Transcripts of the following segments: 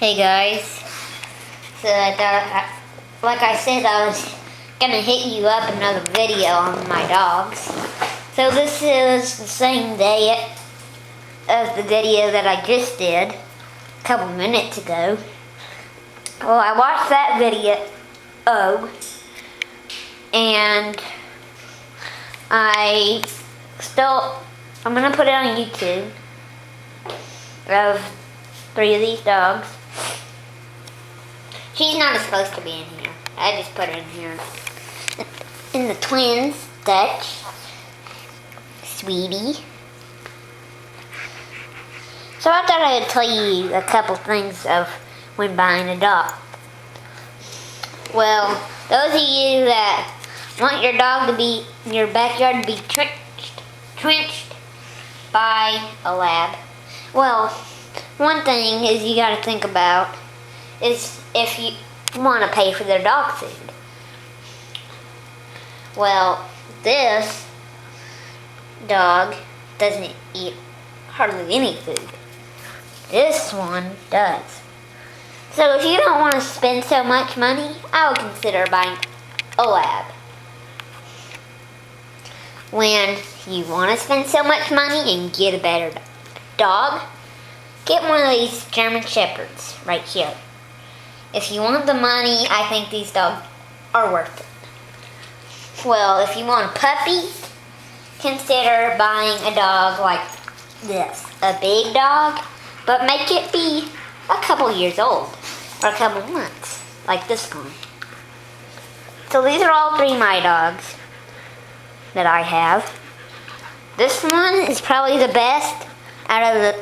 Hey guys, so like I said, I was gonna hit you up another video on my dogs. So this is the same day as the video that I just did a couple minutes ago. Well, I watched that video, and I'm gonna put it on YouTube of 3 of these dogs. She's not supposed to be in here. I just put her in here. And the twins, Dutch, Sweetie. So I thought I would tell you a couple things of when buying a dog. Well, those of you that want your dog to be, your backyard to be trenched by a lab. Well, one thing is you got to think about is if you want to pay for their dog food. Well, this dog doesn't eat hardly any food. This one does. So if you don't want to spend so much money, I would consider buying a lab. When you want to spend so much money and get a better dog, get one of these German Shepherds right here. If you want the money, I think these dogs are worth it. Well, if you want a puppy, consider buying a dog like this. A big dog, but make it be a couple years old, or a couple months, like this one. So these are all 3 of my dogs that I have. This one is probably the best out of the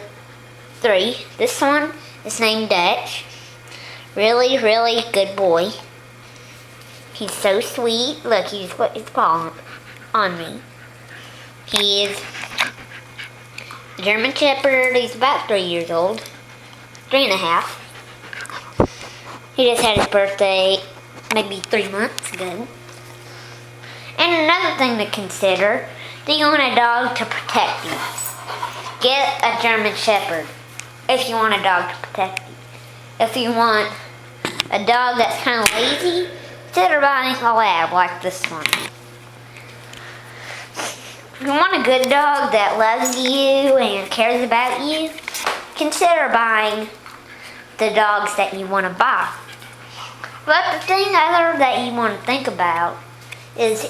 3. This one is named Dutch. Really, really good boy. He's so sweet. Look, he's falling on me. He is a German Shepherd. He's about 3 years old. 3 and a half. He just had his birthday maybe 3 months ago. And another thing to consider, do you want a dog to protect you? Get a German Shepherd if you want a dog to protect you. If you want a dog that's kind of lazy, consider buying a lab like this one. If you want a good dog that loves you and cares about you, consider buying the dogs that you want to buy. But the thing other that you want to think about is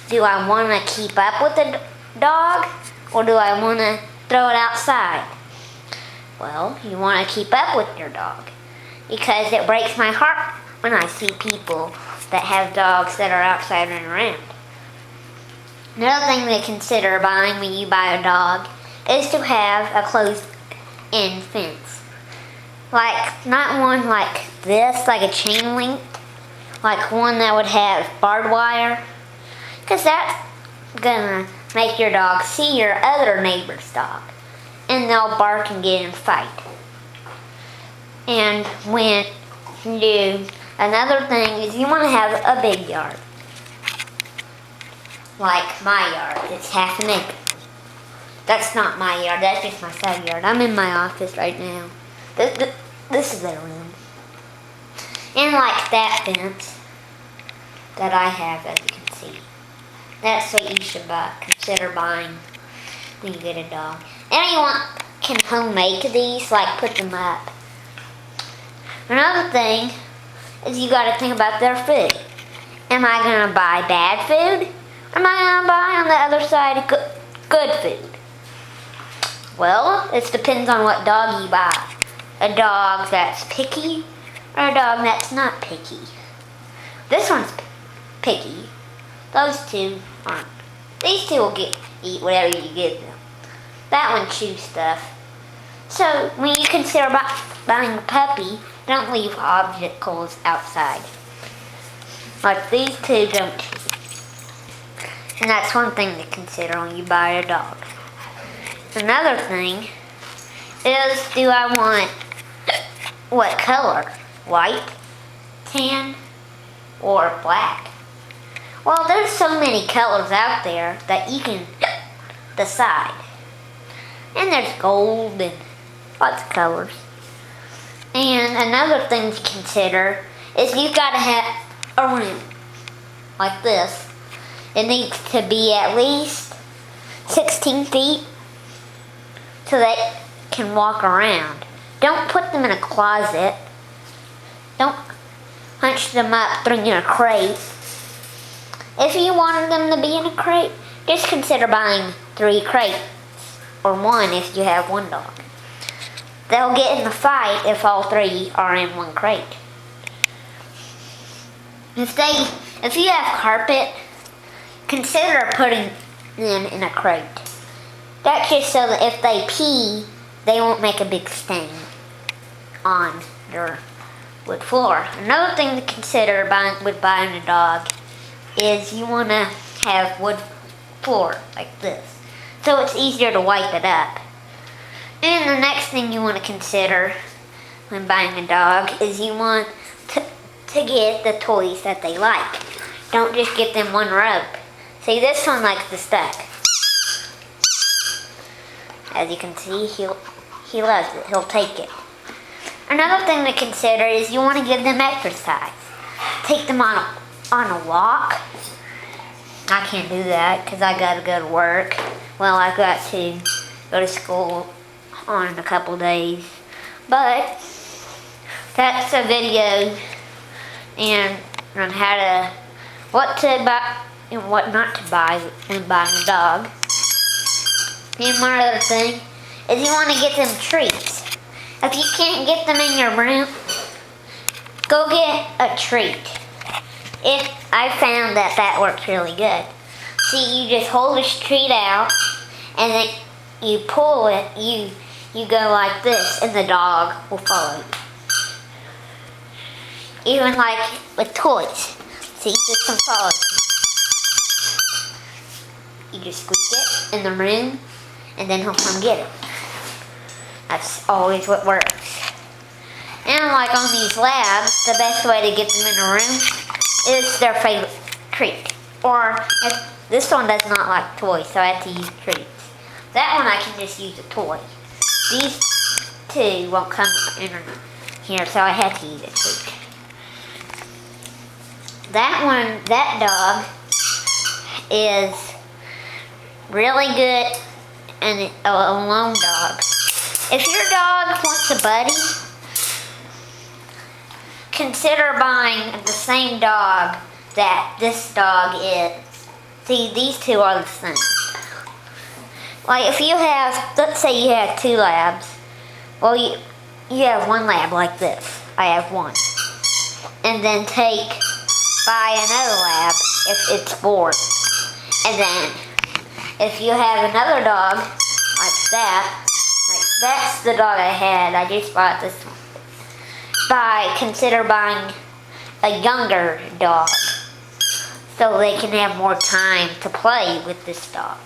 do I want to keep up with the dog or do I want to throw it outside? Well, you want to keep up with your dog because it breaks my heart when I see people that have dogs that are outside running around. Another thing to consider buying when you buy a dog is to have a closed-in fence. Like, not one like this, like a chain link, like one that would have barbed wire, because that's gonna make your dog see your other neighbor's dog, and they'll bark and get in a fight. And another thing is you want to have a big yard, like my yard. It's half an acre. That's not my yard. That's just my side yard. I'm in my office right now. This is their room. And like that fence that I have, as you can see. That's what you should consider buying when you get a dog. Anyone can homemade these, like put them up. Another thing is you got to think about their food. Am I going to buy bad food? Or am I going to buy on the other side good food? Well, it depends on what dog you buy. A dog that's picky or a dog that's not picky. This one's picky. Those 2 aren't. These 2 will eat whatever you give them. That one chews stuff. So when you consider buying a puppy, don't leave obstacles outside. Like these 2 don't chew. And that's one thing to consider when you buy a dog. Another thing is, do I want what color? White, tan, or black? Well, there's so many colors out there that you can decide. And there's gold and lots of colors. And another thing to consider is you've got to have a room like this. It needs to be at least 16 feet so they can walk around. Don't put them in a closet. Don't hunch them up, bring in a crate. If you wanted them to be in a crate, just consider buying 3 crates, or 1 if you have 1 dog. They'll get in the fight if all 3 are in 1 crate. If you have carpet, consider putting them in a crate. That's just so that if they pee, they won't make a big stain on your wood floor. Another thing to consider with buying a dog is you want to have wood floor like this, so it's easier to wipe it up. And the next thing you want to consider when buying a dog is you want to get the toys that they like. Don't just get them one rope. See, this one likes to stuck. As you can see, he loves it. He'll take it. Another thing to consider is you want to give them exercise. Take them on a walk. I can't do that because I got to go to work. Well, I've got to go to school on a couple days. But that's a video on what to buy and what not to buy when buying a dog. And one other thing is you want to get them treats. If you can't get them in your room, go get a treat. I found that works really good. See, you just hold this treat out, and then you pull it, you go like this, and the dog will follow you. Even like with toys. See, this one follows you. You just squeak it in the room, and then he'll come get it. That's always what works. And like on these labs, the best way to get them in a room is their favorite treat. Or if this one does not like toys, so I have to use treats. That one I can just use a toy. These 2 won't come in here, so I have to use a treat. That dog is really good and a lone dog. If your dog wants a buddy, consider buying the same dog that this dog is. See, these 2 are the same. Like if you have, let's say you have 2 labs. Well, you have 1 lab like this. I have 1. And then buy another lab if it's bored. And then if you have another dog like that, that's the dog I had. I just bought this one. Consider buying a younger dog so they can have more time to play with this dog.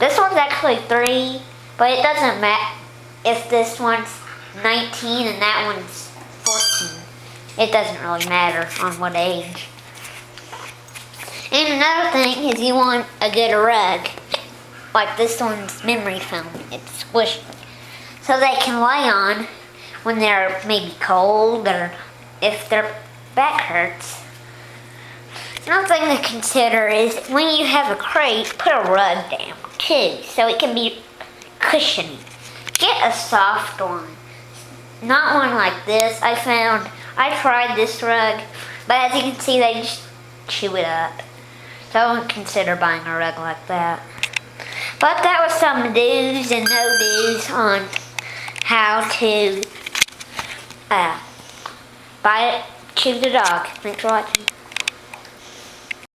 This one's actually 3, but it doesn't matter if this one's 19 and that one's 14. It doesn't really matter on what age. And another thing is you want a good rug. Like this one's memory foam. It's squishy. So they can lay on when they're maybe cold or if their back hurts. Another thing to consider is when you have a crate, put a rug down too, so it can be cushiony. Get a soft one. Not one like this. I tried this rug, but as you can see, they just chew it up. So I wouldn't consider buying a rug like that. But that was some do's and no do's on how to choose a dog. Thanks for watching.